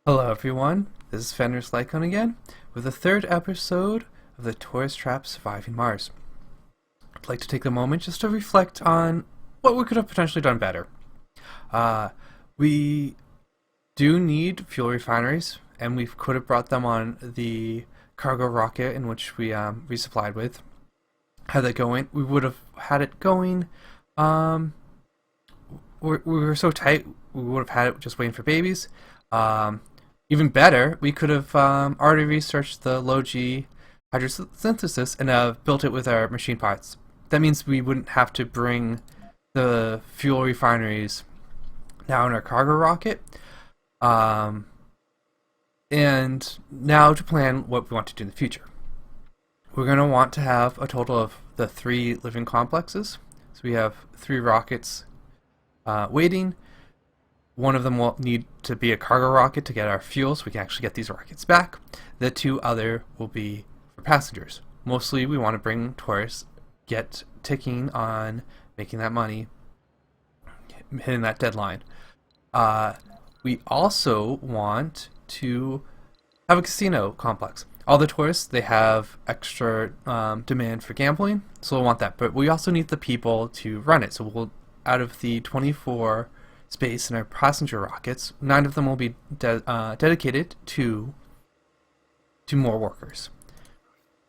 Hello everyone, this is Fenris Lycon again, with the third episode of the Tourist Trap Surviving Mars. I'd like to take a moment just to reflect on what we could have potentially done better. We do need fuel refineries, and we could have brought them on the cargo rocket in which we resupplied with. Had that going, we would have had it going. We were so tight, we would have had it just waiting for babies. Even better, we could have already researched the low-G hydrosynthesis and built it with our machine parts. That means we wouldn't have to bring the fuel refineries now in our cargo rocket. And now to plan what we want to do in the future. We're going to want to have a total of the 3 living complexes. So we have 3 rockets waiting. One of them will need to be a cargo rocket to get our fuel so we can actually get these rockets back. The 2 other will be for passengers. Mostly we want to bring tourists, get ticking on making that money, hitting that deadline. We also want to have a casino complex. All the tourists, they have extra demand for gambling, so we'll want that. But we also need the people to run it. So we'll, out of the 24 space in our passenger rockets, 9 of them will be dedicated to more workers.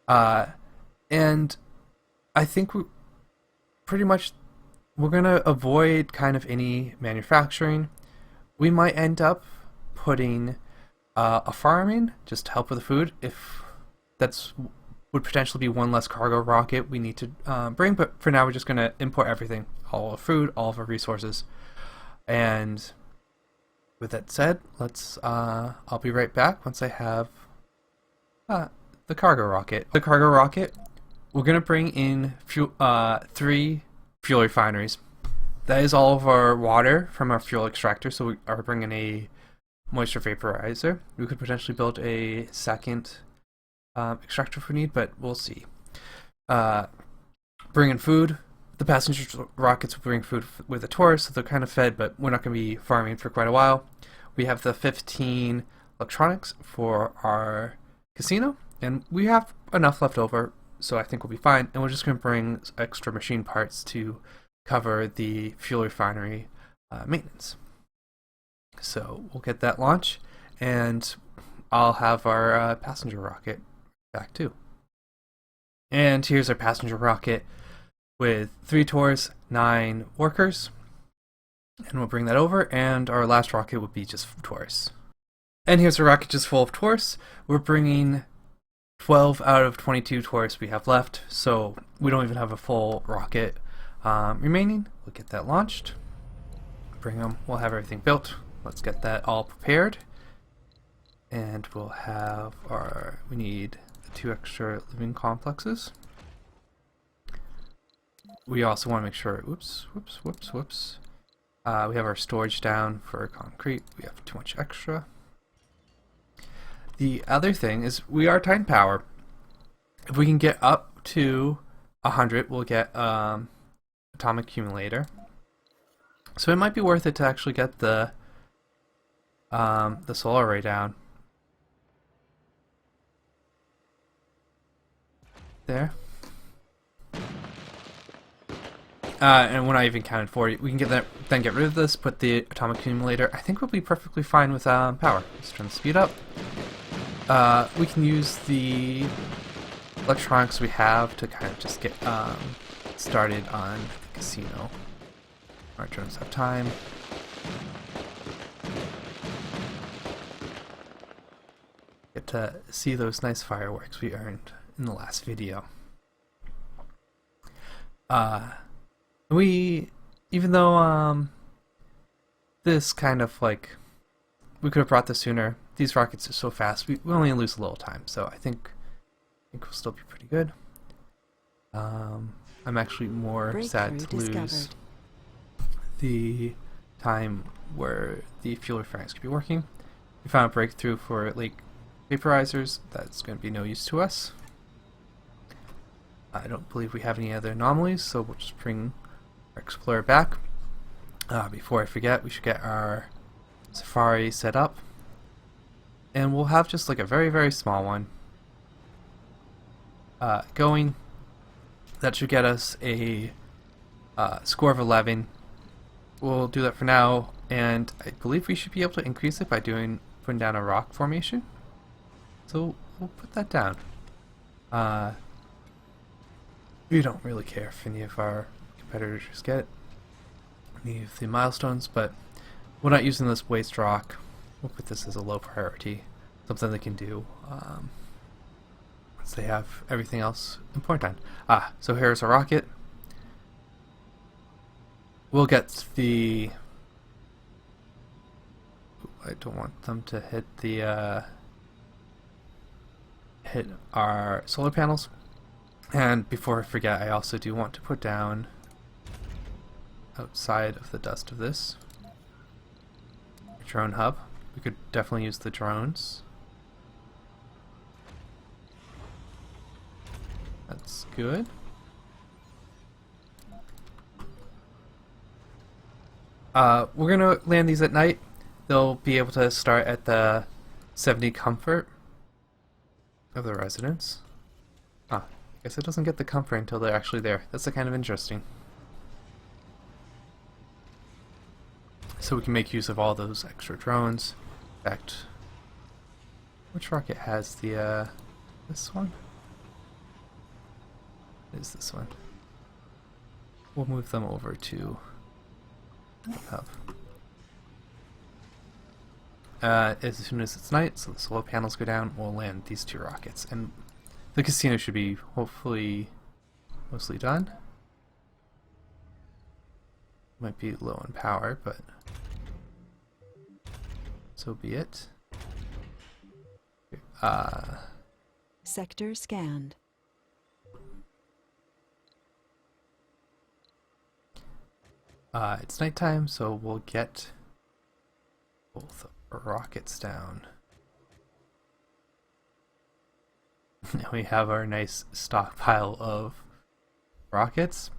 And I think we're going to avoid kind of any manufacturing. We might end up putting a farming just to help with the food, if that's would potentially be one less cargo rocket we need to bring, but for now we're just going to import everything, all of food, all of our resources. And with that said, I'll be right back once I have the cargo rocket. The cargo rocket, we're going to bring in 3 fuel refineries. That is all of our water from our fuel extractor, so we are bringing a moisture vaporizer. We could potentially build a second extractor if we need, but we'll see. Bring in food. The passenger rockets will bring food with the tourists, so they're kind of fed, but we're not going to be farming for quite a while. We have the 15 electronics for our casino, and we have enough left over, so I think we'll be fine. And we're just going to bring extra machine parts to cover the fuel refinery maintenance. So we'll get that launch, and I'll have our passenger rocket back too. And here's our passenger rocket with 3 tours, 9 workers, and we'll bring that over, and our last rocket would be just tourists. And here's a rocket just full of tourists. We're bringing 12 out of 22 tourists we have left, so we don't even have a full rocket remaining. We'll get that launched, bring them, we'll have everything built. Let's get that all prepared, and we'll have we need 2 extra living complexes. We also want to make sure, we have our storage down for concrete. We have too much extra. The other thing is we are tight in power. If we can get up to 100, we'll get atomic accumulator. So it might be worth it to actually get the solar array down. There. And we're not even counted 40. We can get that, then get rid of this, put the atomic accumulator. I think we'll be perfectly fine with power. Let's turn the speed up. We can use the electronics we have to kind of just get started on the casino. Our drones have time. Get to see those nice fireworks we earned in the last video. Even though this kind of like, we could have brought this sooner, these rockets are so fast, we only lose a little time, so I think we'll still be pretty good. I'm actually more sad to lose the time where the fuel refineries could be working. We found a breakthrough for lake vaporizers. That's going to be no use to us. I don't believe we have any other anomalies, so we'll just bring our Explorer back. Before I forget, we should get our Safari set up. And we'll have just like a very, very small one going. That should get us a score of 11. We'll do that for now, and I believe we should be able to increase it by putting down a rock formation. So we'll put that down. We don't really care if any of our competitors get any of the milestones, but we're not using this waste rock. We'll put this as a low priority, something they can do once they have everything else important done. So here's a rocket. We'll get the... I don't want them to hit the hit our solar panels. And before I forget, I also do want to put down outside of the dust of this drone hub. We could definitely use the drones. That's good. We're gonna land these at night. They'll be able to start at the 70 comfort of the residents. I guess it doesn't get the comfort until they're actually there. That's kind of interesting. So we can make use of all those extra drones. In fact, which rocket has the, this one? It is this one. We'll move them over to the hub. As soon as it's night, so the solar panels go down, we'll land these 2 rockets. And the casino should be hopefully mostly done. Might be low in power, but so be it. Sector scanned. It's nighttime, so we'll get both rockets down. Now we have our nice stockpile of rockets.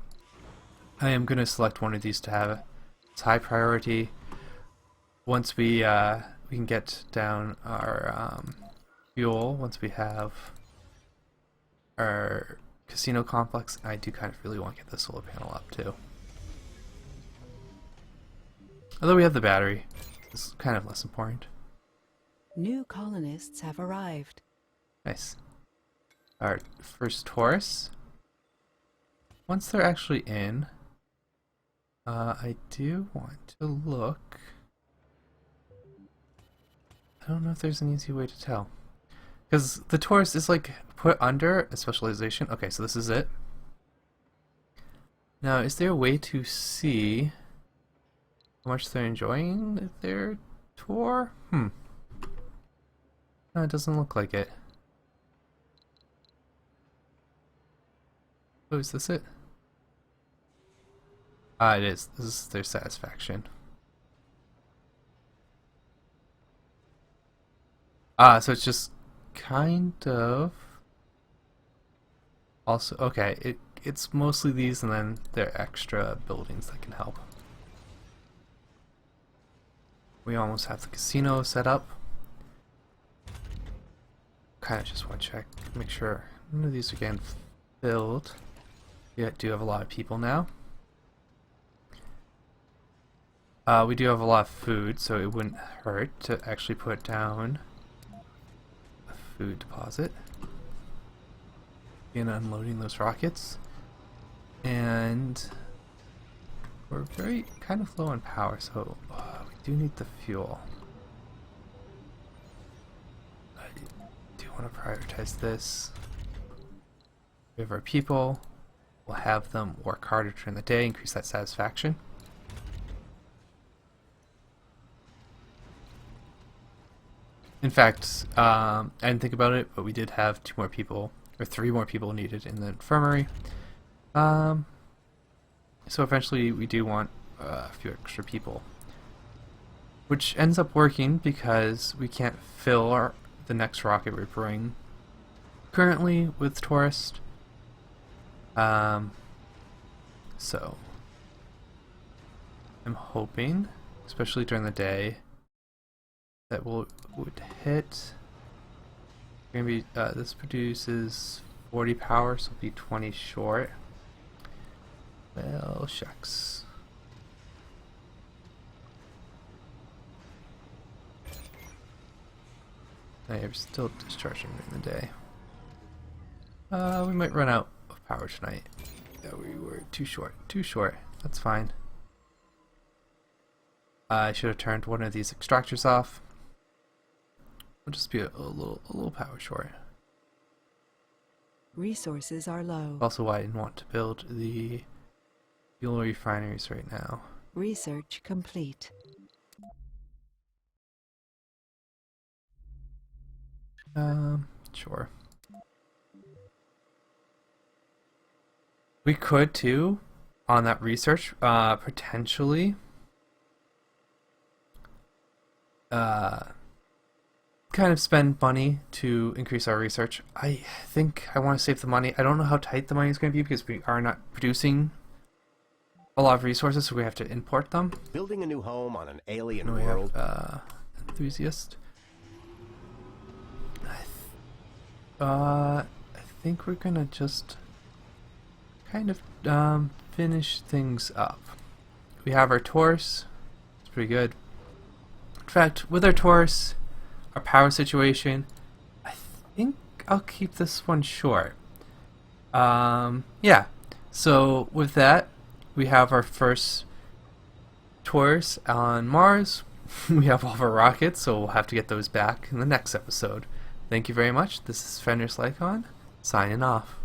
I am going to select one of these to have its high priority. Once we can get down our fuel, once we have our casino complex, I do kind of really want to get the solar panel up too. Although we have the battery, it's kind of less important. New colonists have arrived. Nice. Our first Taurus. Once they're actually in, I do want to look. I don't know if there's an easy way to tell. Because the Taurus is like put under a specialization. Okay, so this is it. Now, is there a way to see how much they're enjoying their tour? No, it doesn't look like it. Oh, is this it? It is. This is their satisfaction. So it's just kind of also okay. It's mostly these, and then there are extra buildings that can help. We almost have the casino set up. Kind of just want to check, make sure none of these are getting filled. We do have a lot of people now. We do have a lot of food, so it wouldn't hurt to actually put down a food deposit. Begin unloading those rockets. And we're very kind of low on power, so we do need the fuel. I do want to prioritize this. We have our people. We'll have them work harder during the day, increase that satisfaction. In fact, I didn't think about it, but we did have 2 more people, or 3 more people needed in the infirmary. So eventually we do want a few extra people. Which ends up working because we can't fill the next rocket we bring currently with tourists. So I'm hoping, especially during the day, that we'll would hit. Gonna be this produces 40 power, so it'll be 20 short. Well, shucks. You're still discharging during the day. We might run out of power tonight. Yeah, we were too short. Too short. That's fine. I should have turned one of these extractors off. We'll just be a little power short. Resources are low. Also why I didn't want to build the fuel refineries right now. Research complete. Sure. We could too, on that research, potentially kind of spend money to increase our research. I think I want to save the money. I don't know how tight the money is going to be because we are not producing a lot of resources, so we have to import them. Building a new home on an alien And we world. have enthusiast. I think we're gonna just kind of finish things up. We have our Taurus. It's pretty good. In fact, with our Taurus, our power situation, I think I'll keep this one short. Yeah. So with that, we have our first Taurus on Mars. We have all of our rockets, so we'll have to get those back in the next episode. Thank you very much. This is Fenris Lycon, signing off.